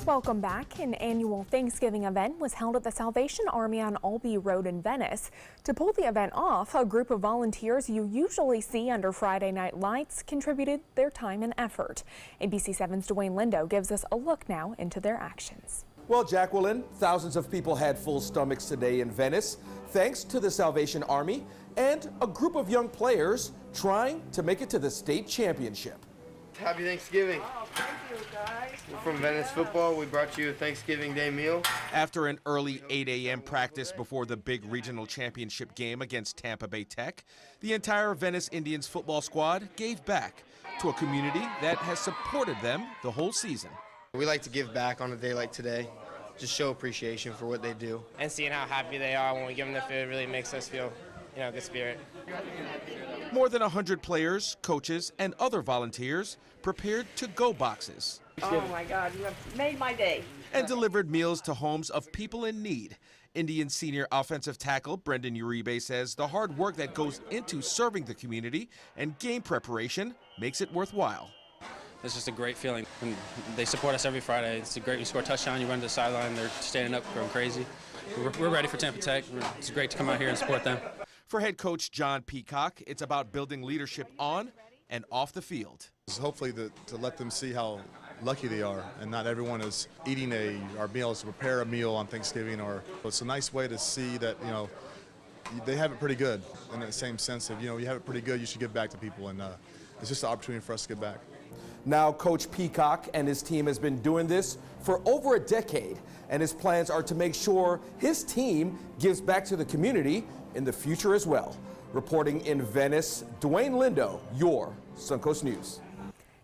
Welcome back. An annual Thanksgiving event was held at the Salvation Army on Albee Road in Venice. To pull the event off, a group of volunteers you usually see under Friday night lights contributed their time and effort. ABC7's Dwayne Lindo gives us a look now into their actions. Well, Jacqueline, thousands of people had full stomachs today in Venice, thanks to the Salvation Army and a group of young players trying to make it to the state championship. Happy Thanksgiving. Oh, thank you, guys. We're from Venice Football. We brought you a Thanksgiving Day meal. After an early 8 a.m. practice before the big regional championship game against Tampa Bay Tech, the entire Venice Indians football squad gave back to a community that has supported them the whole season. We like to give back on a day like today, just show appreciation for what they do. And seeing how happy they are when we give them the food really makes us feel, good spirit. More than 100 players, coaches, and other volunteers prepared to-go boxes. Oh my God, you have made my day. And delivered meals to homes of people in need. Indian senior offensive tackle Brendan Uribe says the hard work that goes into serving the community and game preparation makes it worthwhile. It's just a great feeling. And they support us every Friday. It's great. You score a touchdown, you run to the sideline, they're standing up, going crazy. We're ready for Tampa Tech. It's great to come out here and support them. For head coach John Peacock, it's about building leadership on and off the field. Hopefully to let them see how lucky they are, and not everyone is eating our meals, to prepare a meal on Thanksgiving, or it's a nice way to see that, they have it pretty good, in that same sense of, you have it pretty good, you should give back to people, and it's just an opportunity for us to give back. Now, Coach Peacock and his team has been doing this for over a decade, and his plans are to make sure his team gives back to the community in the future as well. Reporting in Venice, Dwayne Lindo, your Suncoast News.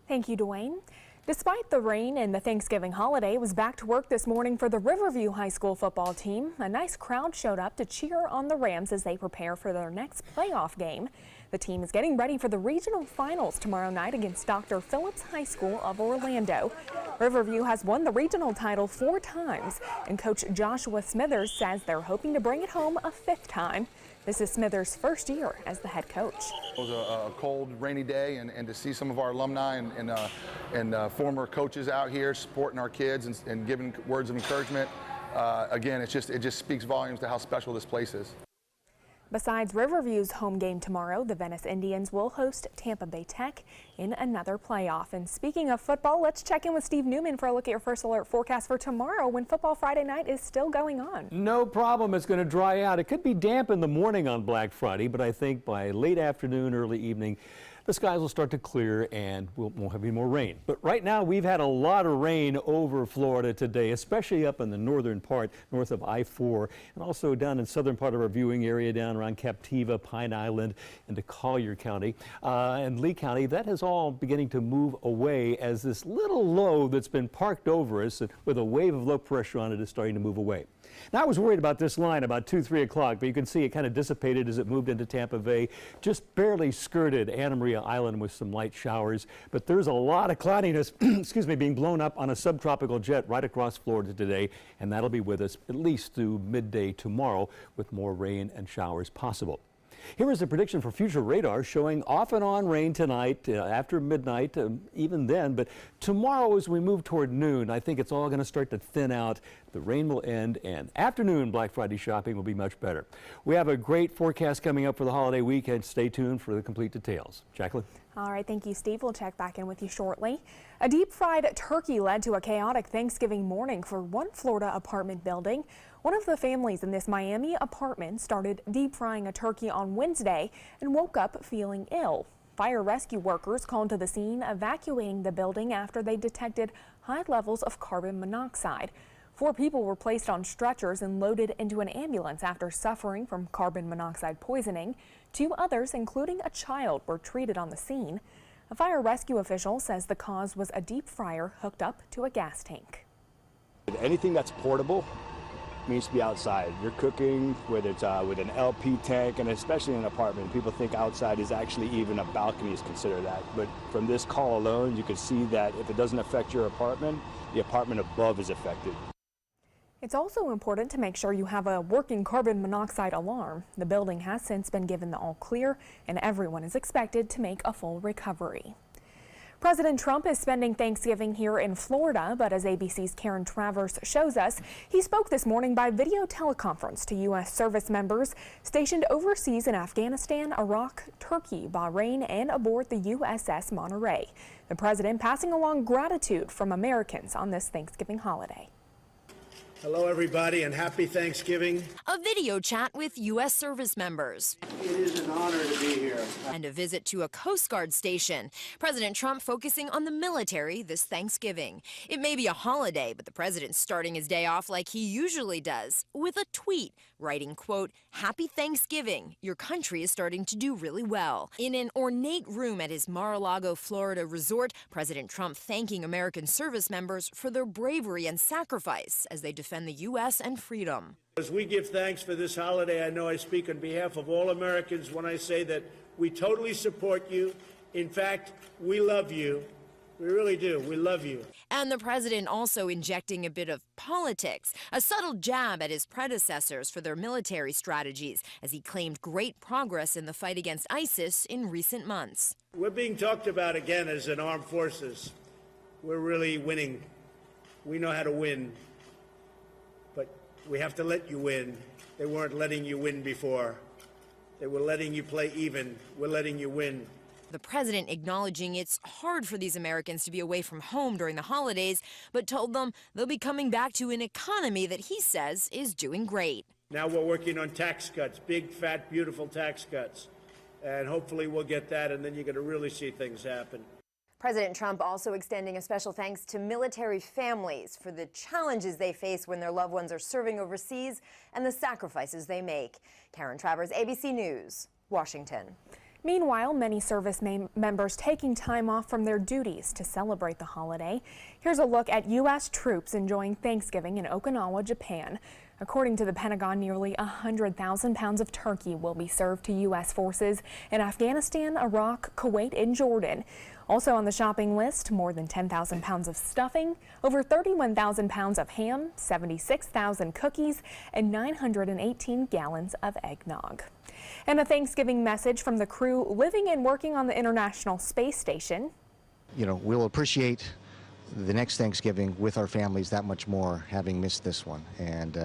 Thank you, Dwayne. Despite the rain and the Thanksgiving holiday, was back to work this morning for the Riverview High School football team. A nice crowd showed up to cheer on the Rams as they prepare for their next playoff game. The team is getting ready for the regional finals tomorrow night against Dr. Phillips High School of Orlando. Riverview has won the regional title 4 times, and Coach Joshua Smithers says they're hoping to bring it home a 5th time. This is Smithers' first year as the head coach. It was a cold, rainy day, and to see some of our alumni and former coaches out here supporting our kids and giving words of encouragement, again, it just speaks volumes to how special this place is. Besides Riverview's home game tomorrow, the Venice Indians will host Tampa Bay Tech in another playoff. And speaking of football, let's check in with Steve Newman for a look at your First Alert forecast for tomorrow when Football Friday night is still going on. No problem. It's going to dry out. It could be damp in the morning on Black Friday, but I think by late afternoon, early evening, the skies will start to clear and we won't have any more rain. But right now, we've had a lot of rain over Florida today, especially up in the northern part, north of I-4, and also down in southern part of our viewing area, down around Captiva, Pine Island, into Collier County and Lee County. That is all beginning to move away as this little low that's been parked over us with a wave of low pressure on it is starting to move away. Now, I was worried about this line about 2, 3 o'clock, but you can see it kind of dissipated as it moved into Tampa Bay, just barely skirted Anna Maria Island with some light showers. But there's a lot of cloudiness, excuse me, being blown up on a subtropical jet right across Florida today, and that'll be with us at least through midday tomorrow with more rain and showers possible. Here is a prediction for future radar showing off and on rain tonight after midnight, even then. But tomorrow as we move toward noon, I think it's all going to start to thin out. The rain will end and afternoon Black Friday shopping will be much better. We have a great forecast coming up for the holiday weekend. Stay tuned for the complete details. Jacqueline? All right, thank you, Steve. We'll check back in with you shortly. A deep-fried turkey led to a chaotic Thanksgiving morning for one Florida apartment building. One of the families in this Miami apartment started deep-frying a turkey on Wednesday and woke up feeling ill. Fire rescue workers called to the scene, evacuating the building after they detected high levels of carbon monoxide. 4 people were placed on stretchers and loaded into an ambulance after suffering from carbon monoxide poisoning. 2 others, including a child, were treated on the scene. A fire rescue official says the cause was a deep fryer hooked up to a gas tank. Anything that's portable needs to be outside. You're cooking, whether it's with an LP tank, and especially in an apartment, people think outside is actually even a balcony is considered that. But from this call alone, you can see that if it doesn't affect your apartment, the apartment above is affected. It's also important to make sure you have a working carbon monoxide alarm. The building has since been given the all clear, and everyone is expected to make a full recovery. President Trump is spending Thanksgiving here in Florida, but as ABC's Karen Travers shows us, he spoke this morning by video teleconference to U.S. service members stationed overseas in Afghanistan, Iraq, Turkey, Bahrain, and aboard the USS Monterey. The president passing along gratitude from Americans on this Thanksgiving holiday. Hello, everybody, and happy Thanksgiving. A video chat with U.S. service members. It is an honor to be here. And a visit to a Coast Guard station. President Trump focusing on the military this Thanksgiving. It may be a holiday, but the president's starting his day off like he usually does, with a tweet, writing, quote, "Happy Thanksgiving. Your country is starting to do really well." In an ornate room at his Mar-a-Lago, Florida resort, President Trump thanking American service members for their bravery and sacrifice as they defend the U.S. and freedom. As we give thanks for this holiday, I know I speak on behalf of all Americans when I say that we totally support you. In fact, we love you. We really do. We love you. And the president also injecting a bit of politics, a subtle jab at his predecessors for their military strategies, as he claimed great progress in the fight against ISIS in recent months. We're being talked about again as an armed forces. We're really winning. We know how to win. But we have to let you win. They weren't letting you win before. They were letting you play even. We're letting you win. The president acknowledging it's hard for these Americans to be away from home during the holidays, but told them they'll be coming back to an economy that he says is doing great. Now we're working on tax cuts, big, fat, beautiful tax cuts. And hopefully we'll get that, and then you're going to really see things happen. President Trump also extending a special thanks to military families for the challenges they face when their loved ones are serving overseas and the sacrifices they make. Karen Travers, ABC News, Washington. Meanwhile, many service members taking time off from their duties to celebrate the holiday. Here's a look at U.S. troops enjoying Thanksgiving in Okinawa, Japan. According to the Pentagon, nearly 100,000 pounds of turkey will be served to U.S. forces in Afghanistan, Iraq, Kuwait, and Jordan. Also on the shopping list, more than 10,000 pounds of stuffing, over 31,000 pounds of ham, 76,000 cookies, and 918 gallons of eggnog. And a Thanksgiving message from the crew living and working on the International Space Station. You know, we'll appreciate the next Thanksgiving with our families that much more, having missed this one. And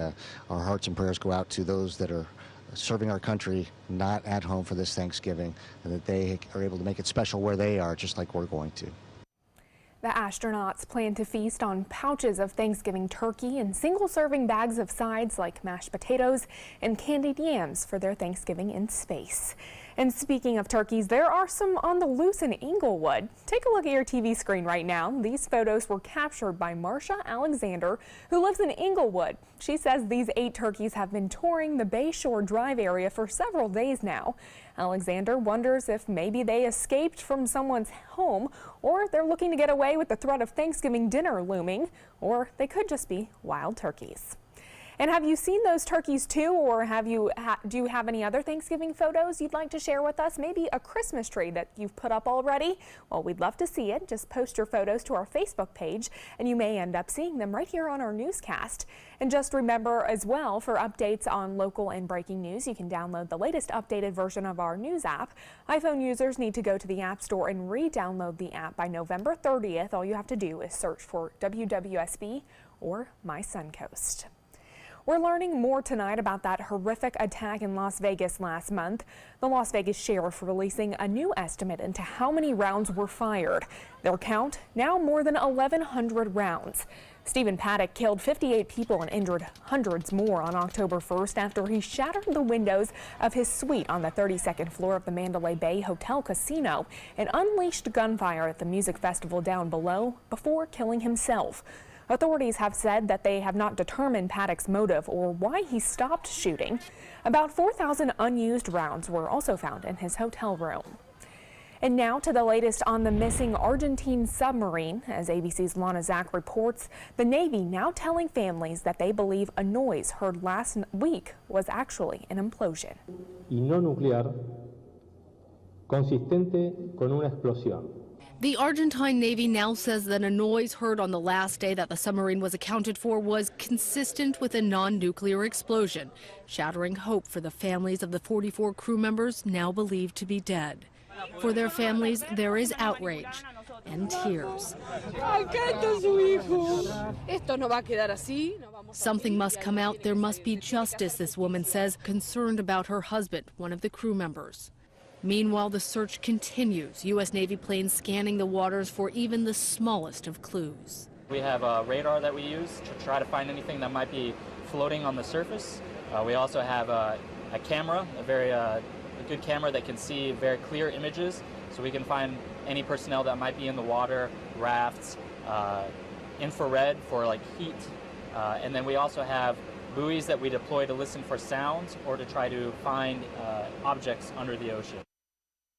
our hearts and prayers go out to those that are serving our country, not at home for this Thanksgiving, and that they are able to make it special where they are, just like we're going to. The astronauts plan to feast on pouches of Thanksgiving turkey and single-serving bags of sides like mashed potatoes and candied yams for their Thanksgiving in space. And speaking of turkeys, there are some on the loose in Inglewood. Take a look at your TV screen right now. These photos were captured by Marsha Alexander, who lives in Inglewood. She says these 8 turkeys have been touring the Bayshore Drive area for several days now. Alexander wonders if maybe they escaped from someone's home, or they're looking to get away with the threat of Thanksgiving dinner looming, or they could just be wild turkeys. And have you seen those turkeys too, or do you have any other Thanksgiving photos you'd like to share with us? Maybe a Christmas tree that you've put up already? Well, we'd love to see it. Just post your photos to our Facebook page, and you may end up seeing them right here on our newscast. And just remember as well, for updates on local and breaking news, you can download the latest updated version of our news app. iPhone users need to go to the App Store and re-download the app by November 30th. All you have to do is search for WWSB or My Suncoast. We're learning more tonight about that horrific attack in Las Vegas last month. The Las Vegas sheriff releasing a new estimate into how many rounds were fired. Their count now more than 1,100 rounds. Stephen Paddock killed 58 people and injured hundreds more on October 1st after he shattered the windows of his suite on the 32nd floor of the Mandalay Bay Hotel Casino and unleashed gunfire at the music festival down below before killing himself. Authorities have said that they have not determined Paddock's motive or why he stopped shooting. About 4,000 unused rounds were also found in his hotel room. And now to the latest on the missing Argentine submarine. As ABC's Lana Zach reports, the Navy now telling families that they believe a noise heard last week was actually an implosion. Y no nuclear, consistente con una explosión. The Argentine Navy now says that a noise heard on the last day that the submarine was accounted for was consistent with a non-nuclear explosion, shattering hope for the families of the 44 crew members now believed to be dead. For their families, there is outrage. and tears. Acá está su hijo. Esto no va a quedar así. Something must come out. There must be justice, this woman says, concerned about her husband, one of the crew members. Meanwhile, the search continues. U.S. Navy planes scanning the waters for even the smallest of clues. We have a radar that we use to try to find anything that might be floating on the surface. We also have a camera, a good camera that can see very clear images, so we can find any personnel that might be in the water, rafts, infrared for like heat, and then we also have buoys that we deploy to listen for sounds or to try to find objects under the ocean.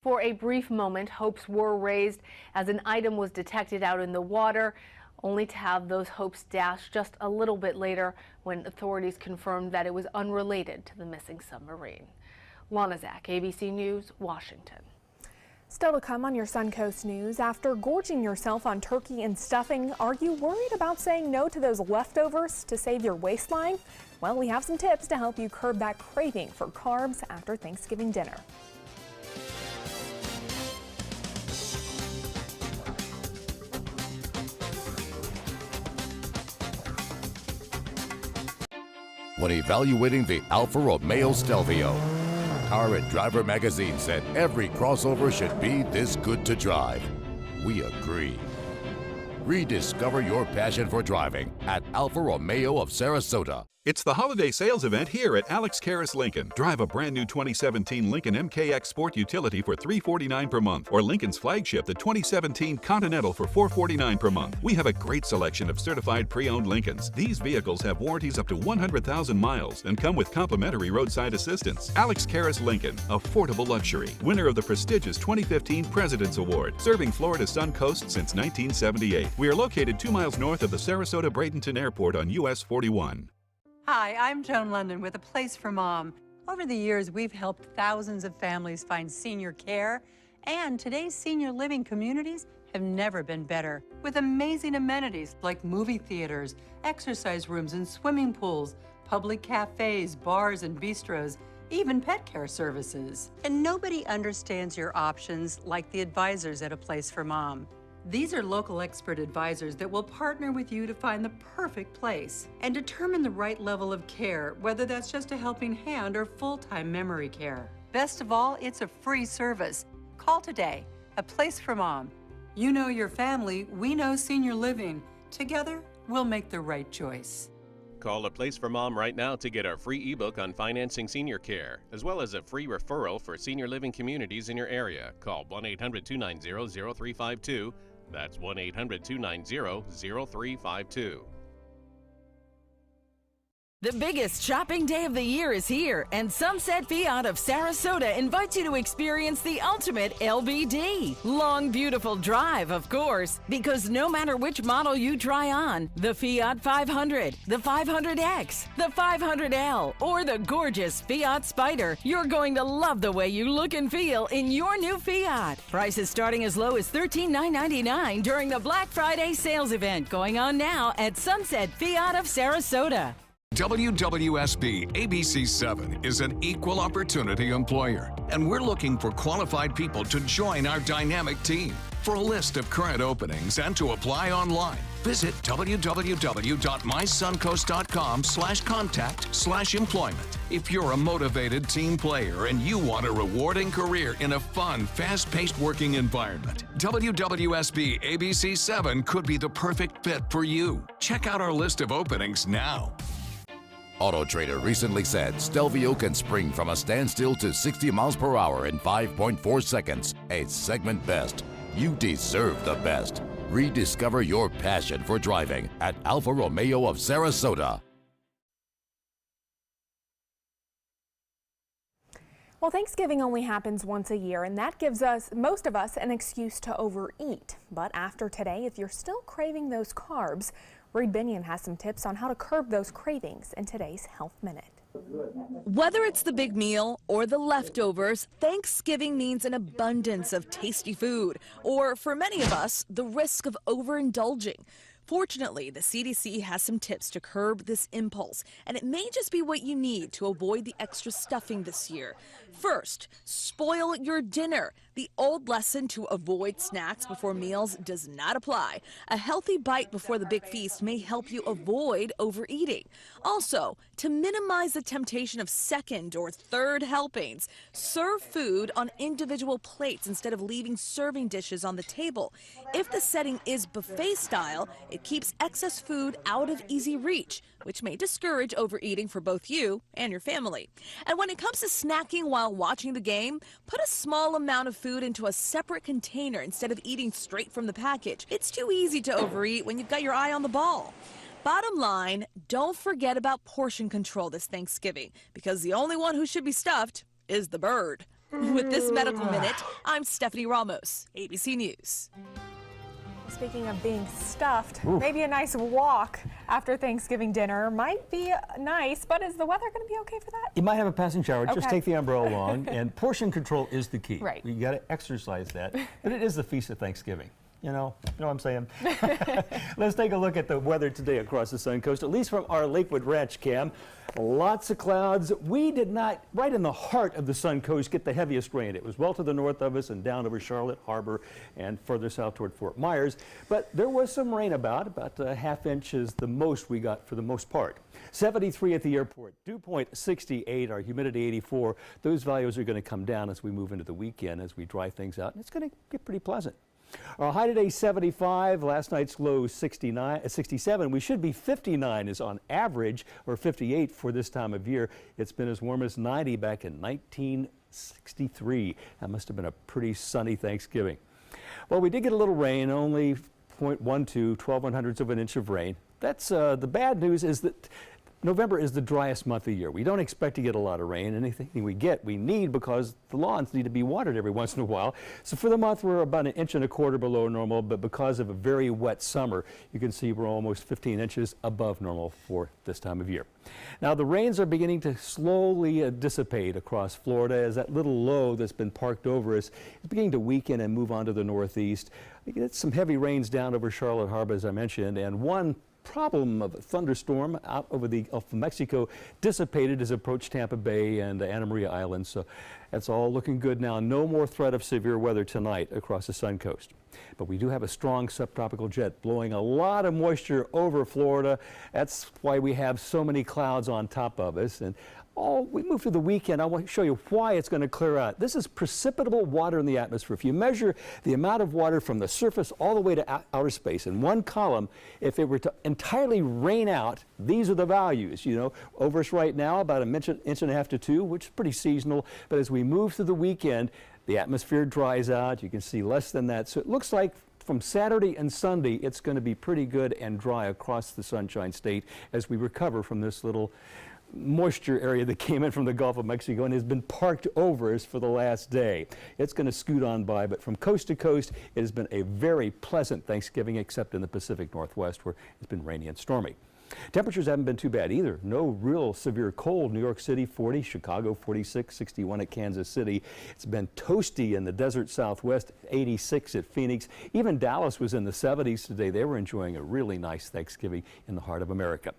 For a brief moment, hopes were raised as an item was detected out in the water, only to have those hopes dashed just a little bit later when authorities confirmed that it was unrelated to the missing submarine. Lana Zak, ABC News, Washington. Still to come on your Suncoast News, after gorging yourself on turkey and stuffing, are you worried about saying no to those leftovers to save your waistline? Well, we have some tips to help you curb that craving for carbs after Thanksgiving dinner. When evaluating the Alfa Romeo Stelvio, Car and Driver magazine said every crossover should be this good to drive. We agree. Rediscover your passion for driving at Alfa Romeo of Sarasota. It's the holiday sales event here at Alex Karras Lincoln. Drive a brand new 2017 Lincoln MKX Sport Utility for $349 per month, or Lincoln's flagship, the 2017 Continental, for $449 per month. We have a great selection of certified pre-owned Lincolns. These vehicles have warranties up to 100,000 miles and come with complimentary roadside assistance. Alex Karras Lincoln, affordable luxury. Winner of the prestigious 2015 President's Award, serving Florida's Sun Coast since 1978. We are located 2 miles north of the Sarasota-Bradenton Airport on US 41. Hi, I'm Joan London with A Place for Mom. Over the years, we've helped thousands of families find senior care, and today's senior living communities have never been better, with amazing amenities like movie theaters, exercise rooms and swimming pools, public cafes, bars and bistros, even pet care services. And nobody understands your options like the advisors at A Place for Mom. These are local expert advisors that will partner with you to find the perfect place and determine the right level of care, whether that's just a helping hand or full-time memory care. Best of all, it's a free service. Call today. A Place for Mom. You know your family, we know senior living. Together, we'll make the right choice. Call A Place for Mom right now to get our free ebook on financing senior care, as well as a free referral for senior living communities in your area. Call 1-800-290-0352. That's 1-800-290-0352. The biggest shopping day of the year is here, and Sunset Fiat of Sarasota invites you to experience the ultimate LBD. Long, beautiful drive, of course, because no matter which model you try on, the Fiat 500, the 500X, the 500L, or the gorgeous Fiat Spider, you're going to love the way you look and feel in your new Fiat. Prices starting as low as $13,999 during the Black Friday sales event going on now at Sunset Fiat of Sarasota. WWSB ABC7 is an equal opportunity employer, and we're looking for qualified people to join our dynamic team. For a list of current openings and to apply online, visit www.mysuncoast.com/contact/employment. If you're a motivated team player and you want a rewarding career in a fun, fast-paced working environment, WWSB ABC7 could be the perfect fit for you. Check out our list of openings now. Auto Trader recently said Stelvio can spring from a standstill to 60 miles per hour in 5.4 seconds. A segment best. You deserve the best. Rediscover your passion for driving at Alfa Romeo of Sarasota. Well, Thanksgiving only happens once a year, and that gives most of us an excuse to overeat. But after today, if you're still craving those carbs, Reed Binion has some tips on how to curb those cravings in today's Health Minute. Whether it's the big meal or the leftovers, Thanksgiving means an abundance of tasty food, or for many of us, the risk of overindulging. Fortunately, the CDC has some tips to curb this impulse, and it may just be what you need to avoid the extra stuffing this year. First, spoil your dinner. The old lesson to avoid snacks before meals does not apply. A healthy bite before the big feast may help you avoid overeating. Also, to minimize the temptation of second or third helpings, serve food on individual plates instead of leaving serving dishes on the table. If the setting is buffet style, it keeps excess food out of easy reach, which may discourage overeating for both you and your family. And when it comes to snacking while watching the game, put a small amount of food into a separate container instead of eating straight from the package. It's too easy to overeat when you've got your eye on the ball. Bottom line, don't forget about portion control this Thanksgiving, because the only one who should be stuffed is the bird. With this Medical Minute, I'm Stephanie Ramos, ABC News. Speaking of being stuffed, maybe a nice walk after Thanksgiving dinner might be nice, but is the weather going to be okay for that? You might have a passing shower. Okay. Just take the umbrella along, and portion control is the key. Right. You got to exercise that, but it is the feast of Thanksgiving. You know what I'm saying? Let's take a look at the weather today across the Suncoast, at least from our Lakewood Ranch cam. Lots of clouds. We did not, right in the heart of the Suncoast, get the heaviest rain. It was well to the north of us and down over Charlotte Harbor and further south toward Fort Myers. But there was some rain about a half inch is the most we got for the most part. 73 at the airport, dew point 68, our humidity 84. Those values are going to come down as we move into the weekend, as we dry things out, and it's going to get pretty pleasant. Our high today 75, last night's low 67. We should be 59 is on average, or 58 for this time of year. It's been as warm as 90 back in 1963. That must have been a pretty sunny Thanksgiving. Well, we did get a little rain, only 0.12, 12/100ths of an inch of rain. That's the bad news is that November is the driest month of the year. We don't expect to get a lot of rain. Anything we get, we need, because the lawns need to be watered every once in a while. So for the month, we're about 1.25 inches below normal, but because of a very wet summer, you can see we're almost 15 inches above normal for this time of year. Now, the rains are beginning to slowly dissipate across Florida as that little low that's been parked over us is beginning to weaken and move on to the northeast. We get some heavy rains down over Charlotte Harbor, as I mentioned, and one problem of a thunderstorm out over the Gulf of Mexico dissipated as it approached Tampa Bay and Anna Maria Island. So that's all looking good now. No more threat of severe weather tonight across the Suncoast. But we do have a strong subtropical jet blowing a lot of moisture over Florida. That's why we have so many clouds on top of us. And we move through the weekend, I want to show you why it's going to clear out. This is precipitable water in the atmosphere. If you measure the amount of water from the surface all the way to outer space in one column, if it were to entirely rain out, these are the values. You know, over us right now, about an inch and a half to 2, which is pretty seasonal. But as we move through the weekend, the atmosphere dries out. You can see less than that. So it looks like from Saturday and Sunday, it's going to be pretty good and dry across the Sunshine State as we recover from this little moisture area that came in from the Gulf of Mexico and has been parked over us for the last day. It's going to scoot on by, but from coast to coast, it has been a very pleasant Thanksgiving, except in the Pacific Northwest, where it's been rainy and stormy. Temperatures haven't been too bad either. No real severe cold. New York City 40, Chicago 46, 61 at Kansas City. It's been toasty in the desert Southwest, 86 at Phoenix. Even Dallas was in the 70s today. They were enjoying a really nice Thanksgiving in the heart of America.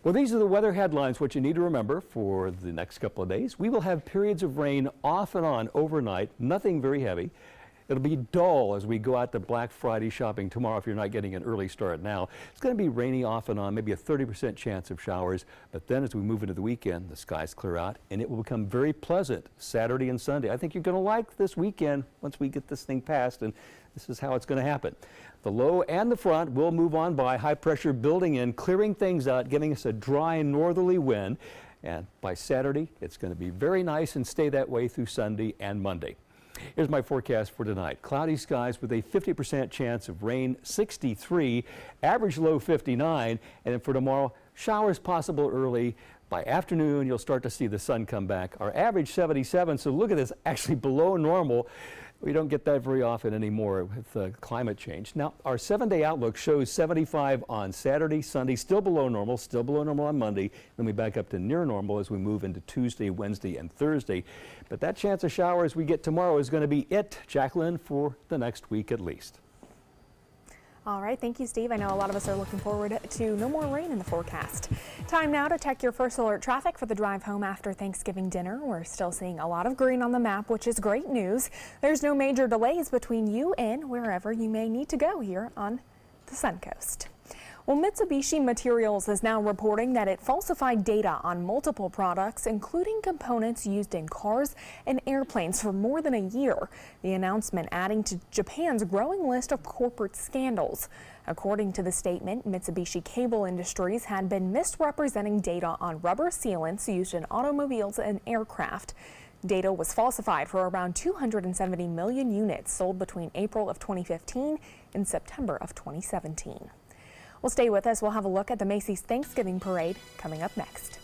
Well, these are the weather headlines. What you need to remember for the next couple of days. We will have periods of rain off and on overnight, nothing very heavy. It'll be dull as we go out to Black Friday shopping tomorrow if you're not getting an early start now. It's going to be rainy off and on, maybe a 30% chance of showers. But then as we move into the weekend, the skies clear out and it will become very pleasant Saturday and Sunday. I think you're going to like this weekend once we get this thing passed, and this is how it's going to happen. The low and the front will move on by, high pressure building in, clearing things out, giving us a dry northerly wind. And by Saturday, it's going to be very nice and stay that way through Sunday and Monday. Here's my forecast for tonight. Cloudy skies with a 50% chance of rain, 63, average low 59, and then for tomorrow, showers possible early. By afternoon, you'll start to see the sun come back. Our average 77, so look at this, actually below normal. We don't get that very often anymore with climate change. Now, our 7-day outlook shows 75 on Saturday, Sunday, still below normal on Monday. Then we back up to near normal as we move into Tuesday, Wednesday, and Thursday. But that chance of showers we get tomorrow is going to be it, Jacqueline, for the next week at least. All right, thank you, Steve. I know a lot of us are looking forward to no more rain in the forecast. Time now to check your first alert traffic for the drive home after Thanksgiving dinner. We're still seeing a lot of green on the map, which is great news. There's no major delays between you and wherever you may need to go here on the Suncoast. Well, Mitsubishi Materials is now reporting that it falsified data on multiple products, including components used in cars and airplanes for more than a year. The announcement adding to Japan's growing list of corporate scandals. According to the statement, Mitsubishi Cable Industries had been misrepresenting data on rubber sealants used in automobiles and aircraft. Data was falsified for around 270 million units sold between April of 2015 and September of 2017. Well, stay with us. We'll have a look at the Macy's Thanksgiving Parade coming up next.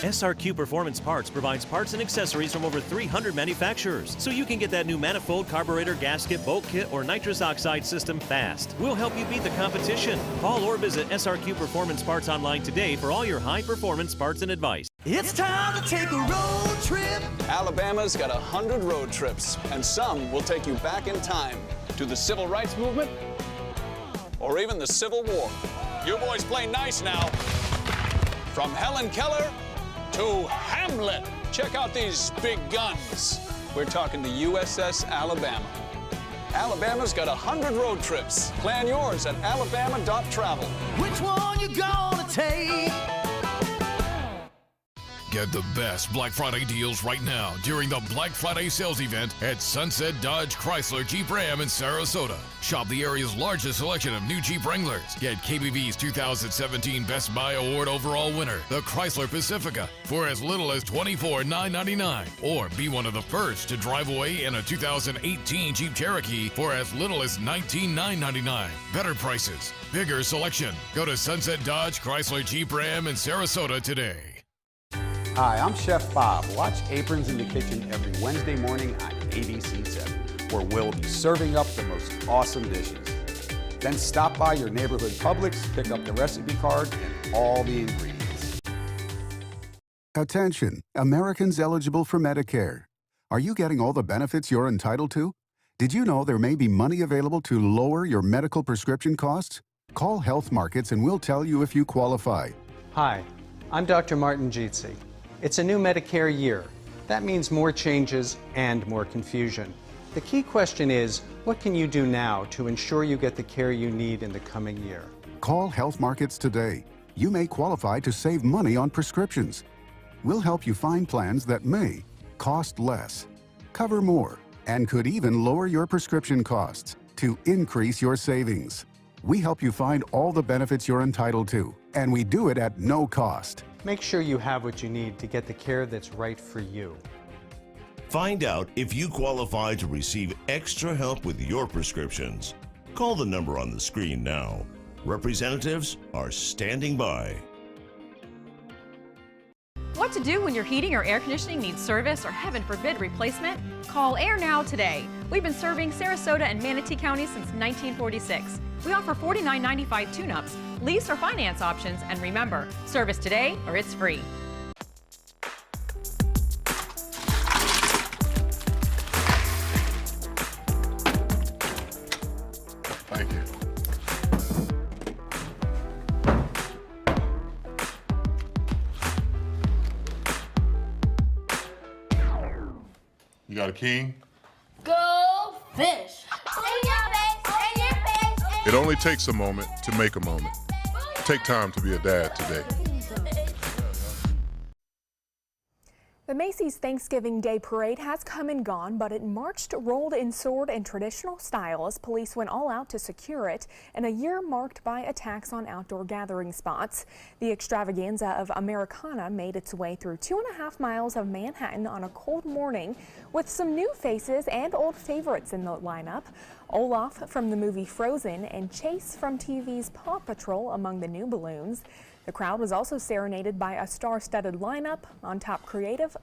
SRQ Performance Parts provides parts and accessories from over 300 manufacturers, so you can get that new manifold, carburetor, gasket, bolt kit, or nitrous oxide system fast. We'll help you beat the competition. Call or visit SRQ Performance Parts online today for all your high-performance parts and advice. It's time to take a road trip. Alabama's got 100 road trips, and some will take you back in time to the Civil Rights Movement or even the Civil War. You boys play nice now. From Helen Keller to Hamlet. Check out these big guns. We're talking the USS Alabama. Alabama's got 100 road trips. Plan yours at alabama.travel. Which one you gonna take? Get the best Black Friday deals right now during the Black Friday sales event at Sunset Dodge Chrysler Jeep Ram in Sarasota. Shop the area's largest selection of new Jeep Wranglers. Get KBV's 2017 Best Buy Award overall winner, the Chrysler Pacifica, for as little as $24,999. Or be one of the first to drive away in a 2018 Jeep Cherokee for as little as $19,999. Better prices, bigger selection. Go to Sunset Dodge Chrysler Jeep Ram in Sarasota today. Hi, I'm Chef Bob. Watch Aprons in the Kitchen every Wednesday morning on ABC7, where we'll be serving up the most awesome dishes. Then stop by your neighborhood Publix, pick up the recipe card and all the ingredients. Attention, Americans eligible for Medicare. Are you getting all the benefits you're entitled to? Did you know there may be money available to lower your medical prescription costs? Call Health Markets and we'll tell you if you qualify. Hi, I'm Dr. Martin Jeetsi. It's a new Medicare year. That means more changes and more confusion. The key question is, what can you do now to ensure you get the care you need in the coming year? Call Health Markets today. You may qualify to save money on prescriptions. We'll help you find plans that may cost less, cover more, and could even lower your prescription costs to increase your savings. We help you find all the benefits you're entitled to, and we do it at no cost. Make sure you have what you need to get the care that's right for you. Find out if you qualify to receive extra help with your prescriptions. Call the number on the screen now. Representatives are standing by. What to do when your heating or air conditioning needs service or, heaven forbid, replacement? Call Air Now today. We've been serving Sarasota and Manatee County since 1946. We offer $49.95 tune-ups, lease or finance options, and remember, service today or it's free. Thank you. You got a king? Go fish! It only takes a moment to make a moment. Take time to be a dad today. The Macy's Thanksgiving Day Parade has come and gone, but it marched, rolled in sword and traditional style as police went all out to secure it in a year marked by attacks on outdoor gathering spots. The extravaganza of Americana made its way through 2.5 miles of Manhattan on a cold morning with some new faces and old favorites in the lineup. Olaf from the movie Frozen and Chase from TV's Paw Patrol among the new balloons. The crowd was also serenaded by a star-studded lineup. On top creative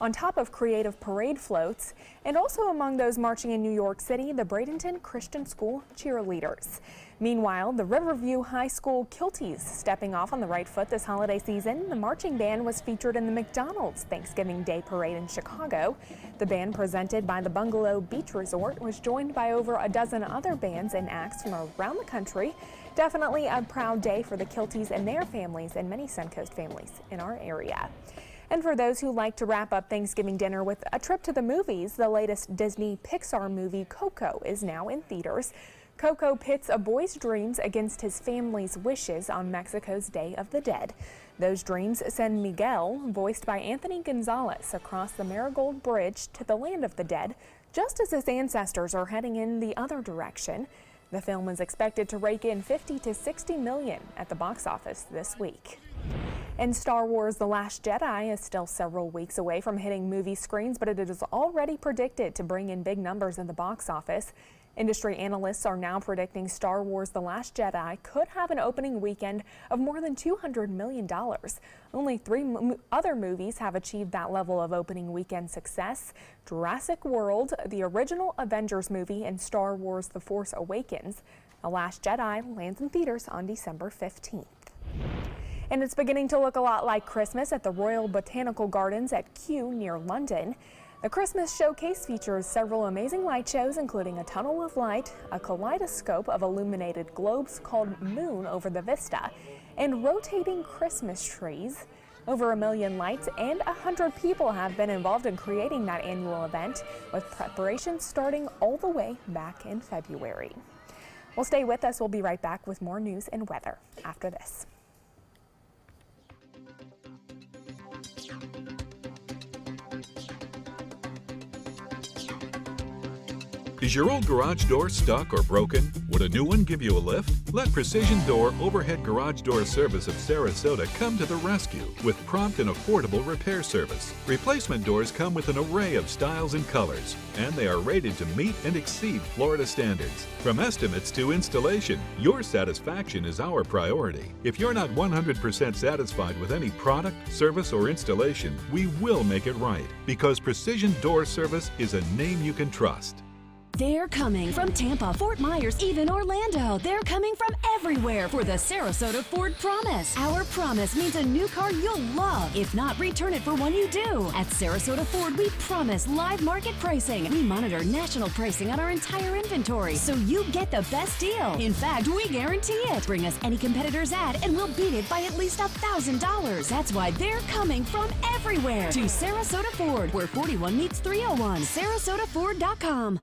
on top of creative parade floats, and also among those marching in New York City, the Bradenton Christian School cheerleaders. Meanwhile, the Riverview High School Kilties stepping off on the right foot this holiday season. The marching band was featured in the McDonald's Thanksgiving Day Parade in Chicago. The band, presented by the Bungalow Beach Resort, was joined by over a dozen other bands and acts from around the country. Definitely a proud day for the Kilties and their families and many Suncoast families in our area. And for those who like to wrap up Thanksgiving dinner with a trip to the movies, the latest Disney Pixar movie Coco is now in theaters. Coco pits a boy's dreams against his family's wishes on Mexico's Day of the Dead. Those dreams send Miguel, voiced by Anthony Gonzalez, across the Marigold Bridge to the land of the dead, just as his ancestors are heading in the other direction. The film is expected to rake in $50 to $60 million at the box office this week. And Star Wars: The Last Jedi is still several weeks away from hitting movie screens, but it is already predicted to bring in big numbers in the box office. Industry analysts are now predicting Star Wars: The Last Jedi could have an opening weekend of more than $200 million. Only three other movies have achieved that level of opening weekend success: Jurassic World, the original Avengers movie, and Star Wars: The Force Awakens. The Last Jedi lands in theaters on December 15th. And it's beginning to look a lot like Christmas at the Royal Botanical Gardens at Kew near London. The Christmas showcase features several amazing light shows, including a tunnel of light, a kaleidoscope of illuminated globes called Moon over the vista, and rotating Christmas trees. Over 1 million lights and 100 people have been involved in creating that annual event, with preparations starting all the way back in February. Well, stay with us. We'll be right back with more news and weather after this. Is your old garage door stuck or broken? Would a new one give you a lift? Let Precision Door Overhead Garage Door Service of Sarasota come to the rescue with prompt and affordable repair service. Replacement doors come with an array of styles and colors, and they are rated to meet and exceed Florida standards. From estimates to installation, your satisfaction is our priority. If you're not 100% satisfied with any product, service, or installation, we will make it right, because Precision Door Service is a name you can trust. They're coming from Tampa, Fort Myers, even Orlando. They're coming from everywhere for the Sarasota Ford Promise. Our promise means a new car you'll love. If not, return it for one you do. At Sarasota Ford, we promise live market pricing. We monitor national pricing on our entire inventory, so you get the best deal. In fact, we guarantee it. Bring us any competitor's ad, and we'll beat it by at least $1,000. That's why they're coming from everywhere to Sarasota Ford, where 41 meets 301. SarasotaFord.com.